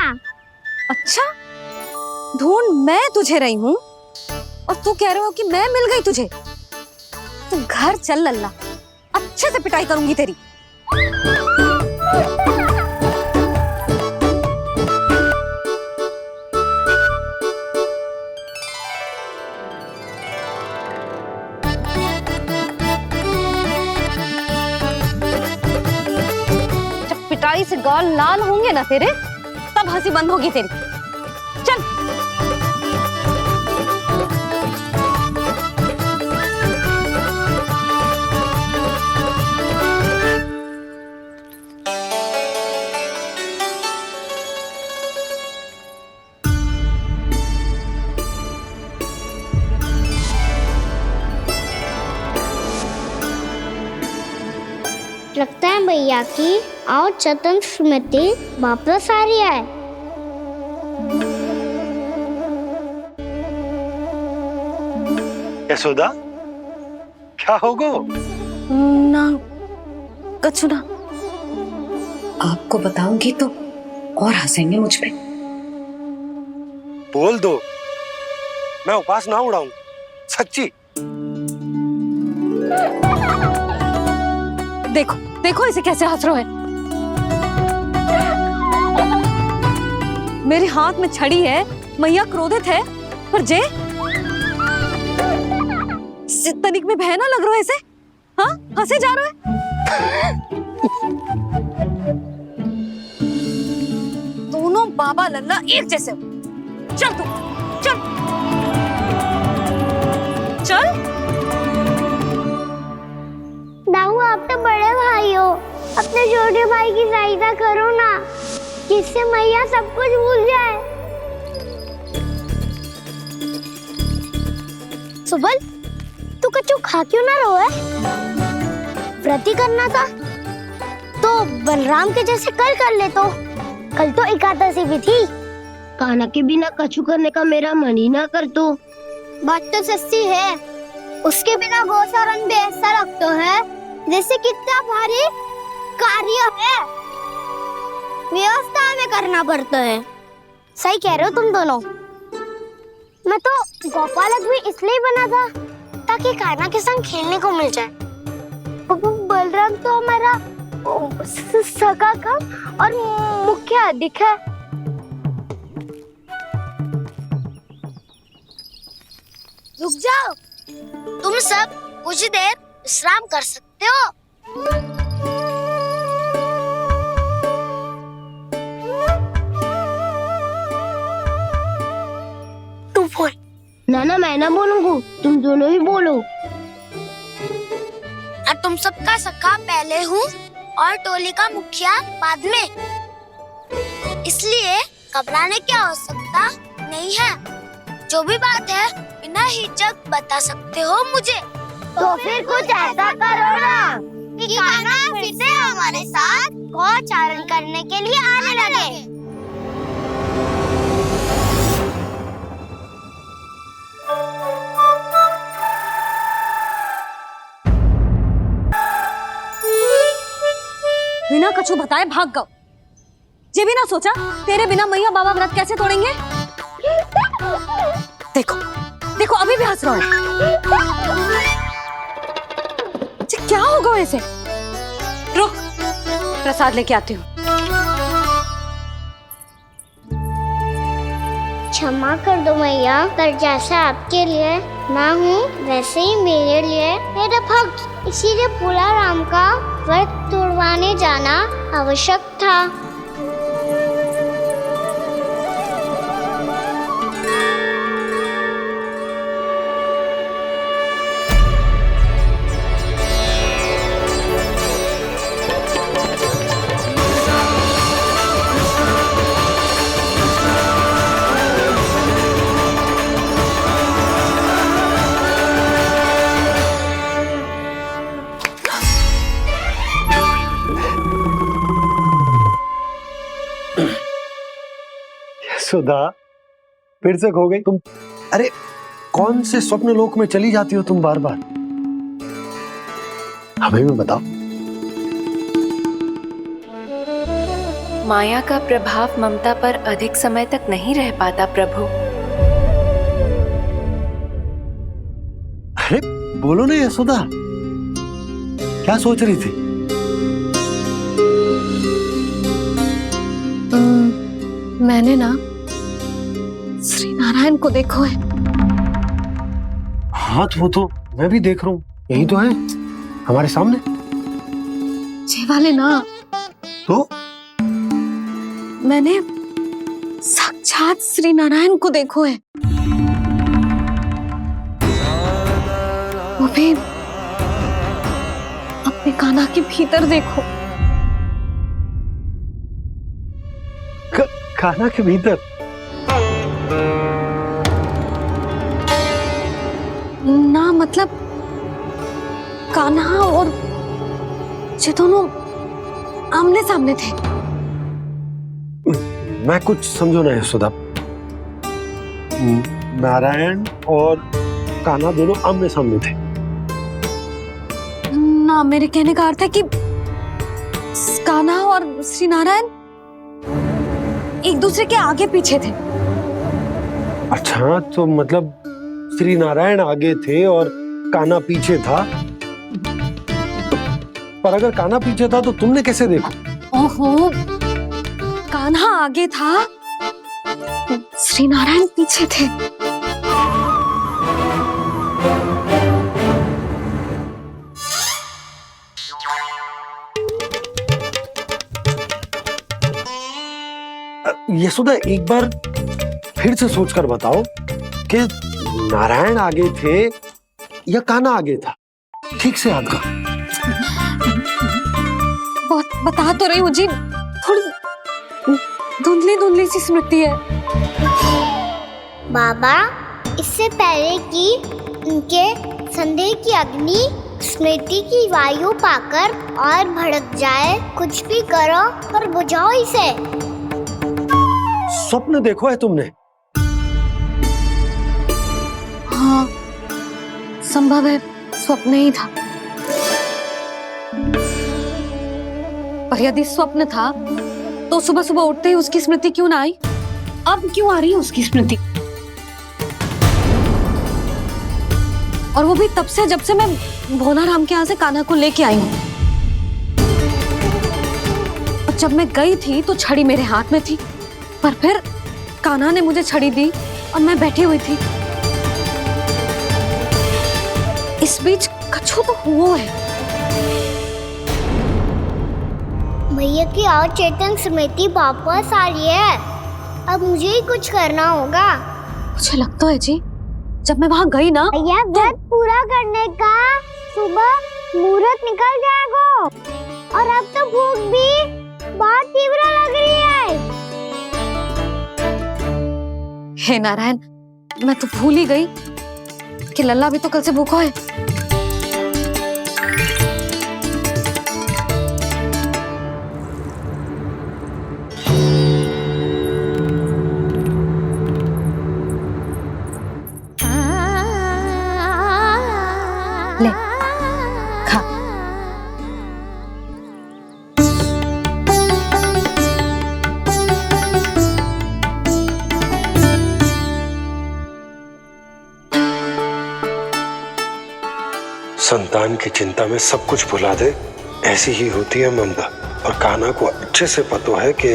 अच्छा, ढूंढ मैं तुझे रही हूँ और तू कह रहे हो कि मैं मिल गई तुझे। तू घर चल लल्ला, अच्छे से पिटाई करूंगी तेरी। पिटाई से गाल लाल होंगे ना तेरे, तब हंसी बंद होगी तेरी। चल। लगता है भैया की और चतन स्मृति वापस आ रही है। यशोदा, क्या होगो? ना कछु ना। आपको बताऊंगी तो और हंसेंगे मुझ पे। बोल दो, मैं उपवास ना उड़ाऊं, सच्ची। देखो देखो इसे कैसे हंस रहा है। मेरे हाथ में छड़ी है, मैया क्रोधित है, पर जे तनिक में भय ना लग रहा है इसे। हाँ, हंसे जा रहा है। दोनों बाबा लल्ला एक जैसे हो। चल तू, चल चल। दाऊ, आप तो बड़े भाई हो, अपने छोटे भाई की सहायता करो ना, जिससे मैया सब कुछ भूल जाए। सुबल, तू कच्चू खा क्यों ना रो है? व्रत ही करना था तो बलराम के जैसे कल कर ले। तो कल तो एकादशी भी थी। कान्हा के बिना कछु करने का मेरा मन ही ना कर। तो बात तो सच्ची है, उसके बिना गोचारण भी ऐसा लगता है जैसे कितना भारी कार्य है, व्यवस्था में करना पड़ता है। सही कह रहे हो तुम दोनों। मैं तो गोपालक भी इसलिए बना था ताकि कान्हा के संग खेलने को मिल जाए। बलराम तो हमारा सगा कम और मुख्य अधिक है। रुक जाओ, तुम सब कुछ देर विश्राम कर सकते हो। तू बोल। ना मैं ना बोलूंगा, तुम दोनों ही बोलो। और तुम सबका सखा पहले हूँ और टोली का मुखिया बाद में, इसलिए घबराने की आवश्यकता नहीं है। जो भी बात है बिना हिचक बता सकते हो मुझे। तो फिर कुछ ऐसा करो ना कि कान्हा फिर से हमारे साथ गोचारण करने के लिए आने लगे। बिना कछु बताए भाग गओ। ये भी ना सोचा तेरे बिना मैया बाबा व्रत कैसे तोड़ेंगे। देखो देखो अभी भी हंस रहा है। क्या होगा वैसे? रुक, प्रसाद लेके आती हूँ। क्षमा कर दो मैया, पर जैसा आपके लिए ना हूँ वैसे ही मेरे लिए मेरा भक्त, इसीलिए भोला राम का व्रत तोड़वाने जाना आवश्यक था। सुधा, फिर से खो गई तुम। अरे कौन से स्वप्न लोक में चली जाती हो तुम बार बार? हमें भी बताओ। माया का प्रभाव ममता पर अधिक समय तक नहीं रह पाता प्रभु। अरे बोलो ना यशोदा, क्या सोच रही थी? मैंने ना श्री नारायण को देखो है। हाँ तो वो तो मैं भी देख रहा हूँ, यही तो है हमारे सामने। ये वाले ना तो मैंने साक्षात श्री नारायण को देखो है, वो भी अपने कान्हा के भीतर देखो। कान्हा के भीतर? ना मतलब कान्हा और ये दोनों आमने सामने थे। मैं कुछ समझो ना यशोदा। नारायण और कान्हा दोनों आमने सामने थे? ना, मेरे कहने का अर्थ है कि कान्हा और श्री नारायण एक दूसरे के आगे पीछे थे। अच्छा, तो मतलब श्री नारायण आगे थे और कान्हा पीछे था। पर अगर कान्हा पीछे था तो तुमने कैसे देखा? ओहो, कान्हा आगे था, श्री नारायण पीछे थे। यशोदा, एक बार फिर से सोचकर बताओ कि नारायण आगे थे या कान्हा आगे था? ठीक से याद करो। बहुत बता तो रही हूँ जी, थोड़ी धुंधली धुंधली सी स्मृति है। बाबा, इससे पहले कि उनके संदेह की अग्नि स्मृति की वायु पाकर और भड़क जाए, कुछ भी करो पर बुझाओ इसे। स्वप्न देखो है तुमने? हाँ, संभव है स्वप्न ही था। पर यदि स्वप्न था तो सुबह सुबह उठते ही उसकी स्मृति क्यों ना आई? अब क्यों आ रही है उसकी स्मृति? और वो भी तब से जब से मैं भोला राम के यहाँ से कान्हा को लेके आई हूँ। और जब मैं गई थी तो छड़ी मेरे हाथ में थी, पर फिर कान्हा ने मुझे छड़ी दी और मैं बैठी हुई थी। इस बीच कछु तो हुआ है। भैया की अचेतन स्मृति वापस आ रही है। अब मुझे ही कुछ करना होगा। मुझे लगता है जी, जब मैं वहाँ गई ना, भैया व्रत पूरा करने का सुबह मुहूर्त निकल जाएगा और अब तो भूख भी बहुत तीव्र लग रही है। हे नारायण, मैं तो भूल ही गई कि लल्ला भी तो कल से भूखा है। ले खा। संतान की चिंता में सब कुछ भुला दे, ऐसी ही होती है ममता। और कान्हा को अच्छे से पता है कि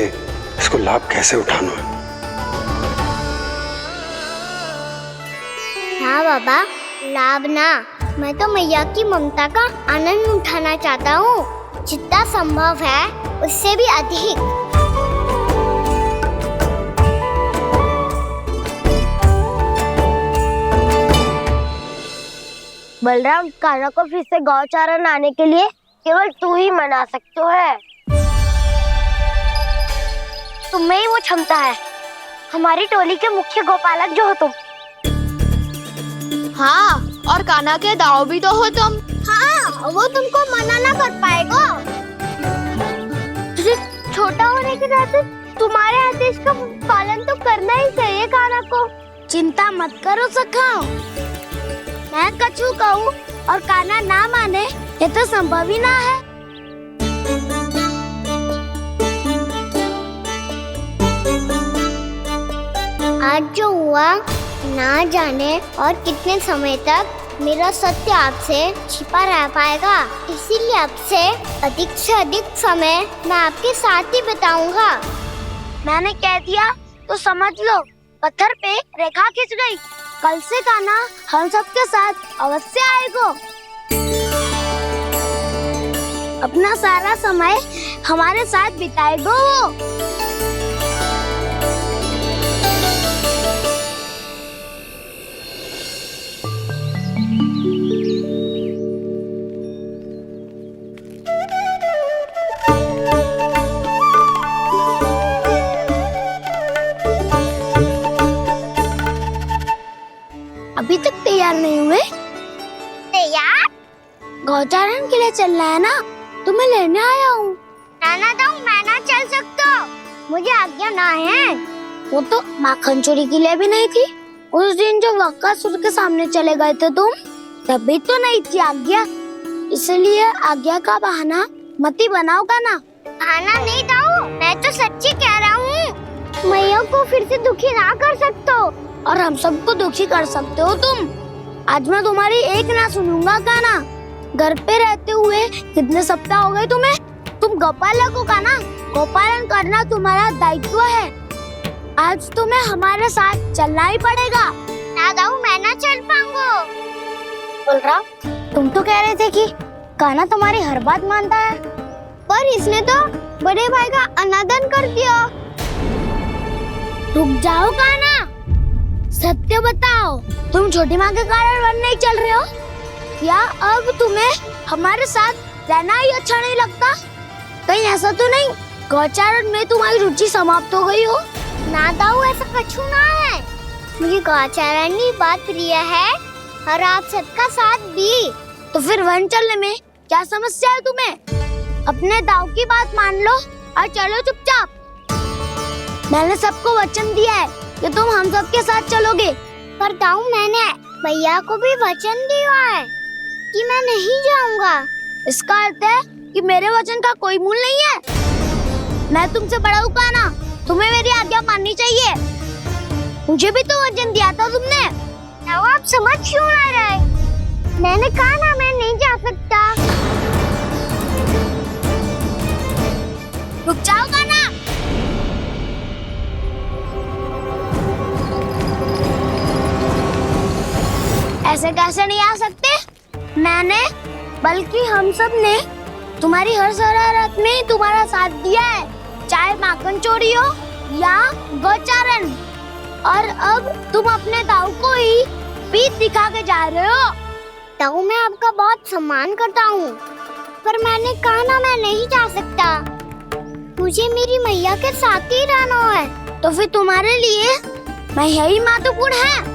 इसको लाभ कैसे उठाना है। हाँ बाबा, लाभ ना, मैं तो मैया की ममता का आनंद उठाना चाहता हूँ, जितना संभव है उससे भी अधिक। बलराम, कान्हा को फिर से गौचारण आने के लिए केवल तू ही मना सकते है। तुम्हें ही वो क्षमता है, हमारी टोली के मुख्य गोपालक जो हो तुम। हाँ, और कान्हा के दाव भी तो हो तुम। हाँ, वो तुमको मना ना कर पाएगा। तुझे छोटा होने के नाते तुम्हारे आदेश का पालन तो करना ही चाहिए कान्हा को। चिंता मत करो सखा, मैं कछु कहूँ और कान्हा ना माने, ये तो संभव ही ना है। आज जो हुआ ना जाने और कितने समय तक मेरा सत्य आपसे छिपा रह पाएगा, इसीलिए आपसे अधिक से अधिक समय मैं आपके साथ ही बिताऊंगा। मैंने कह दिया तो समझ लो, पत्थर पे रेखा खिंच गई। कल से कान्हा हम सबके साथ अवश्य आएगा। अपना सारा समय हमारे साथ बिताएगा वो। अभी तक तैयार नहीं हुए? तैयार? गौचारण के लिए चलना है ना, तुम्हें लेने आया हूँ। नाना दाऊ, मैं ना चल सकता, मुझे आज्ञा ना है। वो तो माखन चोरी के लिए भी नहीं थी। उस दिन जो वक्कासुर के सामने चले गए थे तुम, तभी तो नहीं थी आज्ञा। इसलिए आज्ञा का बहाना मत ही बनाओगा ना। बहाना नहीं दाऊ, मैं तो सच्ची कह रहा हूँ। मैया को फिर से दुखी ना कर सकते हो और हम सबको दुखी कर सकते हो तुम। आज मैं तुम्हारी एक ना सुनूंगा कान्हा। घर पे रहते हुए कितने सप्ताह हो गए तुम्हें? तुम गोपालक हो कान्हा, गोपालन करना तुम्हारा दायित्व है। आज तुम्हें हमारे साथ चलना ही पड़ेगा। ना दाऊ, मैं ना चल पाऊंगा। बलराम, तुम तो कह रहे थे कि कान्हा तुम्हारी हर बात मानता है, पर इसने तो बड़े भाई का अनादर कर दिया। रुक जाओ कान्हा, सत्य बताओ, तुम छोटी माँ के कारण वन नहीं चल रहे हो या अब तुम्हें हमारे साथ रहना ही अच्छा नहीं लगता? कहीं ऐसा तो नहीं गौचारण में तुम्हारी रुचि समाप्त हो गई हो? ना दाऊ, ऐसा कछु ना है। मुझे गौचारण की बात प्रिय है और आप सबका साथ भी। तो फिर वन चलने में क्या समस्या है तुम्हें? अपने दाऊ की बात मान लो और चलो चुपचाप। मैंने सबको वचन दिया है कि तुम हम सबके साथ चलोगे। पर दाऊ, मैंने भैया को भी वचन दिया है कि मैं नहीं जाऊंगा। इसका अर्थ है कि मेरे वचन का कोई मूल नहीं है। मैं तुमसे बड़ा हूँ कान्हा, तुम्हें मेरी आज्ञा माननी चाहिए। मुझे भी तो वचन दिया था तुमने। अब आप समझ क्यों आ रहे? मैंने कहा ना मैं नहीं जा सकता। रुक जाओ कान्हा। ऐसे कैसे नहीं आ सकते? मैंने बल्कि हम सब ने तुम्हारी हर शरारत में तुम्हारा साथ दिया है, चाहे माखन चोरी हो या गोचारण। और अब तुम अपने दाऊ को ही पीठ दिखा के जा रहे हो। दाऊ मैं आपका बहुत सम्मान करता हूँ, पर मैंने कहा ना मैं नहीं जा सकता। मुझे मेरी मैया के साथ ही रहना है। तो फिर तुम्हारे लिए मैं यही महत्वपूर्ण है।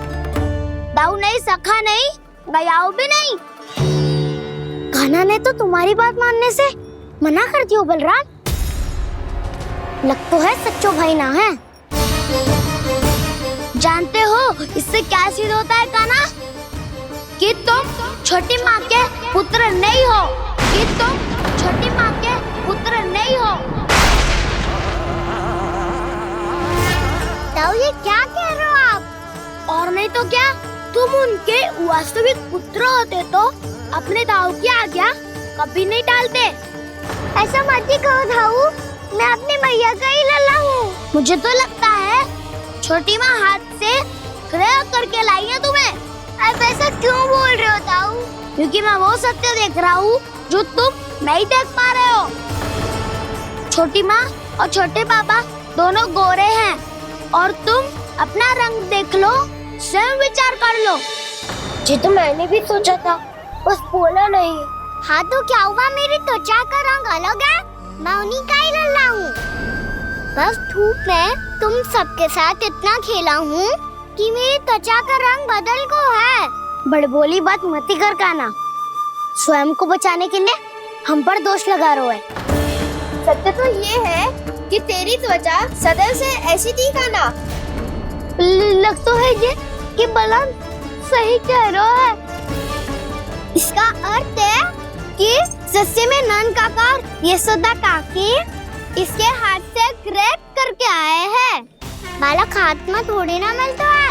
दाऊ नहीं, सखा नहीं, गयाऊ भी नहीं। कान्हा ने तो तुम्हारी बात मानने से मना कर दियो बलराम। लग तो है सच्चो भाई ना है। जानते हो इससे क्या सिद्ध होता है कान्हा? कि तुम छोटी माँ के पुत्र नहीं हो, कि तुम छोटी माँ के पुत्र नहीं हो। दाऊ ये क्या कह रहे हो आप? और नहीं तो क्या, तुम उनके वास्तविक पुत्र होते तो अपने दाऊ की आज्ञा कभी नहीं टालते। ऐसा मत ही कहो दाऊ, मैं अपनी मैया का ही लल्ला हूँ। मुझे तो लगता है छोटी माँ हाथ से ग्रह करके लाई है तुम्हें। अब ऐसा क्यों बोल रहे हो दाऊ? क्योंकि मैं वो सत्य देख रहा हूँ जो तुम नहीं देख पा रहे हो। छोटी माँ और छोटे पापा दोनों गोरे हैं और तुम अपना रंग देख लो, स्वयं विचार कर लो। जी तो मैंने भी सोचा था, बस बोला नहीं। हाँ तो क्या हुआ, मेरी त्वचा का रंग अलग है, मैं उन्हीं का ही लल्ला हूँ। बस धूप में तुम सबके साथ इतना खेला हूँ कि मेरी त्वचा का रंग बदल को है। बड़बोली बात मत ही कर कान्हा। स्वयं को बचाने के लिए हम पर दोष लगा रहे हो। सत्य तो ये है कि तेरी त्वचा सदैव से ऐसी थी कान्हा। लग तो है ये कि बलराम सही कह रहा है। इसका अर्थ है कि सस्य में नन काका यशोदा काकी इसके हाथ से ग्रेप करके आए हैं। बालक हाथ में थोड़ी ना मिलता है।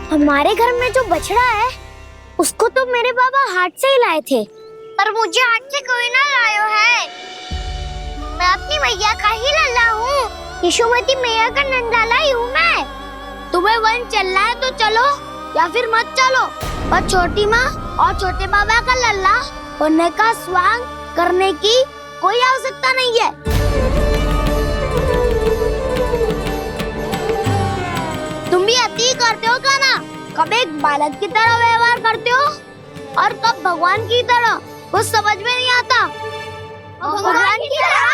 हमारे घर में जो बछड़ा है उसको तो मेरे बाबा हाथ से ही लाए थे, पर मुझे हाथ से कोई ना लायो है। मैं अपनी मैया का ही लल्ला हूँ, यशोमती मैया का नंदलाला ही हूँ मैं। तुम्हें वन चलना है तो चलो या फिर मत चलो, पर छोटी माँ और छोटे बाबा का लल्ला होने का स्वांग करने की कोई आवश्यकता नहीं है। तुम भी अति करते हो कान्हा, कब एक बालक की तरह व्यवहार करते हो और कब भगवान की तरह, कुछ समझ में नहीं आता। भगवान की तरह?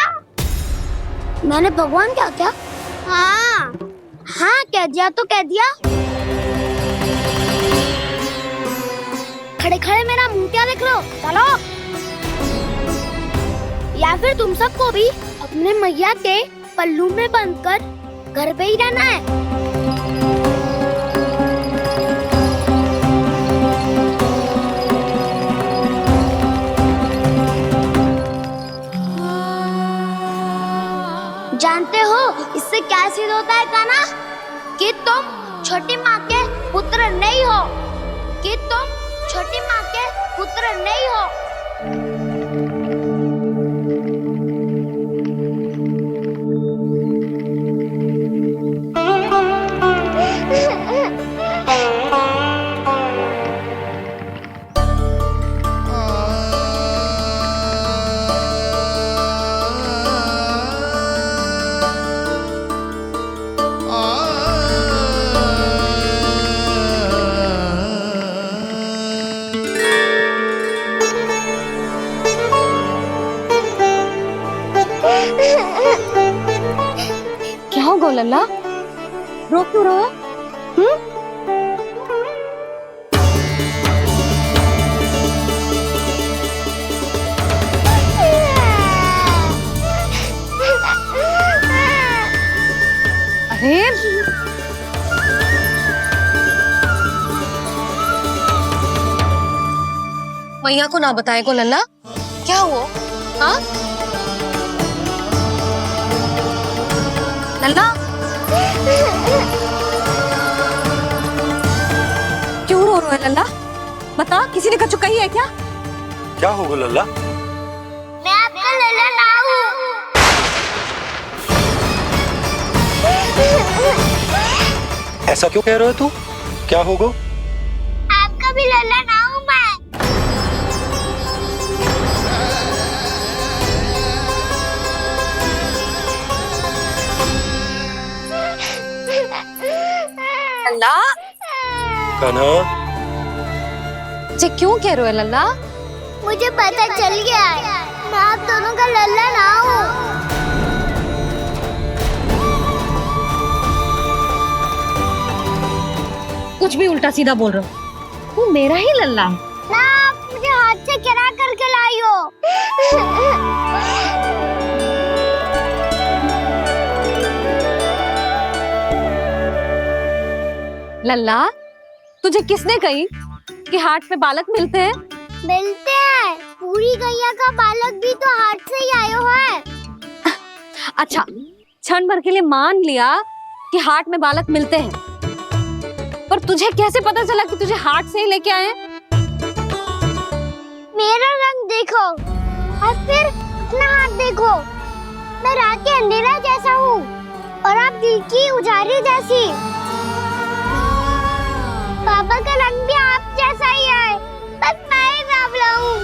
मैंने भगवान क्या क्या? हाँ हाँ कह दिया तो कह दिया। खड़े खड़े मेरा मुंह क्या देख रहे हो? चलो। या फिर तुम सबको भी अपने मैया के पल्लू में बंधकर घर पे ही रहना है। जानते हो इससे क्या सिद्ध होता है कान्हा? कि तुम छोटी माँ के पुत्र नहीं हो, कि तुम छोटी माँ के पुत्र नहीं हो। क्या हो गो लल्ला, रो क्यों रहा है? अरे मैया को ना बताए को लल्ला, क्या हुआ? हाँ लल्ला, क्यों रो रहा है लल्ला? बता, किसी ने कछु कही है क्या? क्या होगा लल्ला? मैं आपका लल्ला ना हूँ। ऐसा क्यों कह रहे हो तू? क्या होगा? आपका भी लल्ला ना हूँ मैं। लल्ला, कान्हा, ये क्यों कह रहे हो लल्ला? मुझे पता चल गया है, मैं आप दोनों का लल्ला ना हूँ। कुछ भी उल्टा सीधा बोल रहे हो, वो मेरा ही लल्ला है। ना, आप मुझे हाथ से गिरा करके लाई हो। लल्ला, तुझे किसने कही कि हाट में बालक मिलते हैं? मिलते हैं, पूरी गैया का बालक भी तो हाट से ही आयो है। अच्छा, क्षण भर के लिए मान लिया कि हाट में बालक मिलते हैं, पर तुझे कैसे पता चला कि तुझे हाट से ही लेके आए हैं? मेरा रंग देखो और फिर अपना हाथ देखो। मैं रात के अंधेरा जैसा हूँ और आप दिल की उजारी जैसी। पापा का रंग भी आप जैसा ही है, बस मैं ही बावला हूँ।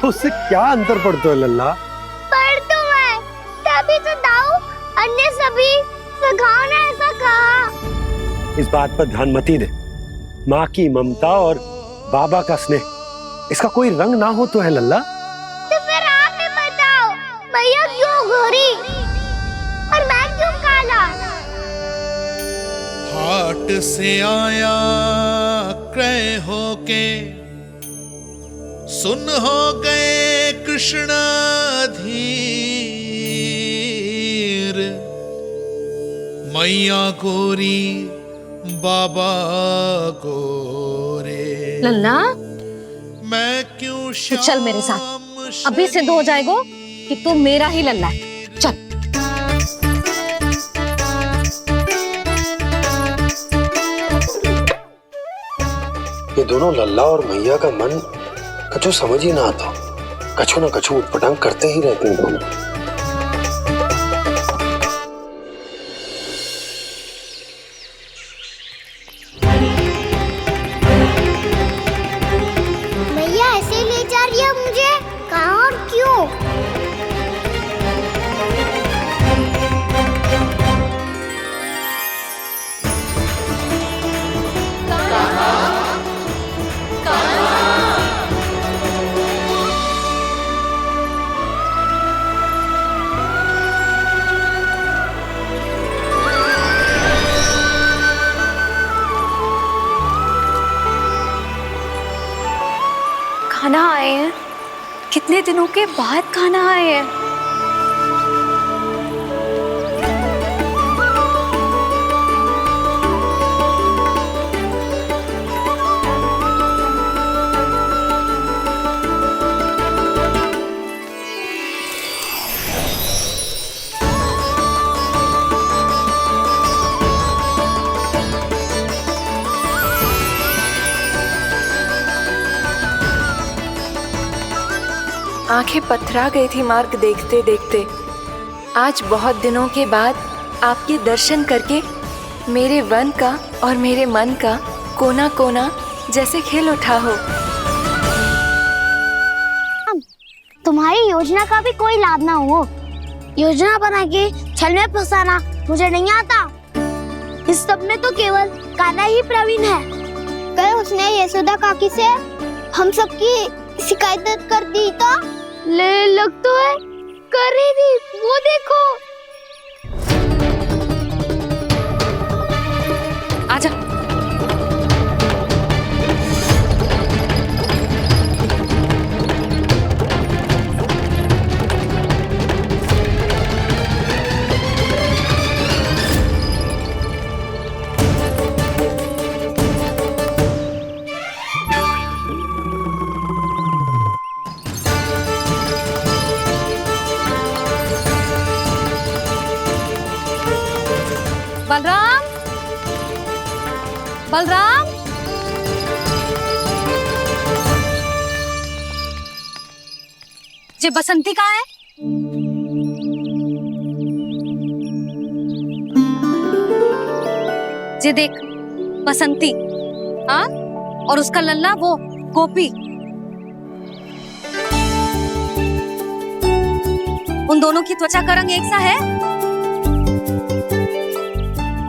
उससे क्या अंतर पड़ता है लल्ला? पर तो मैं तभी तो दाऊ अन्य सभी सखाओ ने ऐसा कहा। इस बात पर ध्यान मत ही दे। माँ की ममता और बाबा का स्नेह, इसका कोई रंग ना हो तो है लल्ला? तो फिर आप ही बताओ, मैया क्यों गोरी और मैं क्यों काला? हाट से आया क्रय होके, सुन हो गए कृष्ण धीर। मैया गोरी बाबा गोरे, लल्ला, मैं क्यों तो चल मेरे साथ, अभी सिद्ध हो जाएगा कि तू मेरा ही लल्ला है। चल। ये दोनों लल्ला और मैया का मन कछु समझ ही ना आता, कछु ना कछु उटपटांग करते ही रहते हैं दोनों। मैया ऐसे ले जा रही है मुझे, कहाँ और क्यों? खाना आए हैं, कितने दिनों के बाद खाना आए हैं। आंखें पथरा गई थी मार्ग देखते देखते। आज बहुत दिनों के बाद आपके दर्शन करके मेरे वन का और मेरे मन का कोना कोना जैसे खिल उठा हो। तुम्हारी योजना का भी कोई लाभ ना हो। योजना बना के छल में फंसाना मुझे नहीं आता। इस सब में तो केवल कान्हा ही प्रवीण है। कल उसने यशोदा काकी से हम सबकी शिकायत कर दी तो ले लग तो है कर रही थी, वो देखो। आजा। बलराम, बलराम, ये बसंती कहाँ है? ये देख, बसंती, हाँ, और उसका लल्ला वो गोपी। उन दोनों की त्वचा का रंग एक सा है?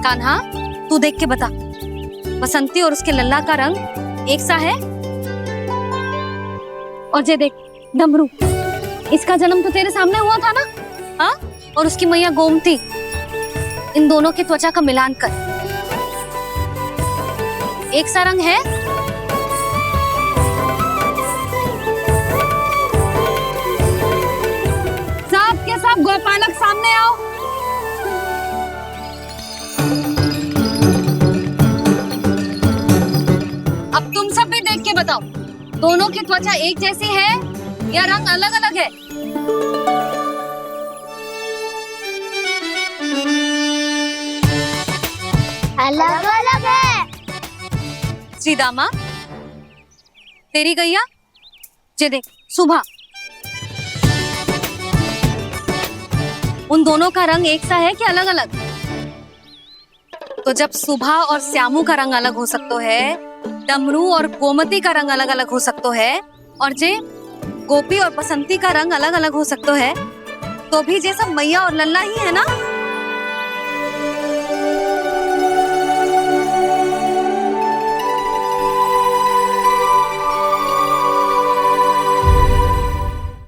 कान्हा, तू देख के बता, बसंती और उसके लल्ला का रंग एक सा है? और ये देख, डमरू, इसका जन्म तो तेरे सामने हुआ था ना? हाँ, और उसकी मैया गोमती। इन दोनों की त्वचा का मिलान कर, एक सा रंग है? सब के सब गोपालक सामने आओ। अब तुम सब भी देख के बताओ, दोनों की त्वचा एक जैसी है या रंग अलग अलग है? अलग अलग है। श्रीदामा, तेरी गैया, ये देख, सुभा, उन दोनों का रंग एक सा है कि अलग अलग? तो जब सुभा और श्यामू का रंग अलग हो सकता है, डमरू और गोमती का रंग अलग अलग हो सकता है, और जे गोपी और बसंती का रंग अलग अलग हो सकता है, तो भी जे सब मैया और लल्ला ही है ना?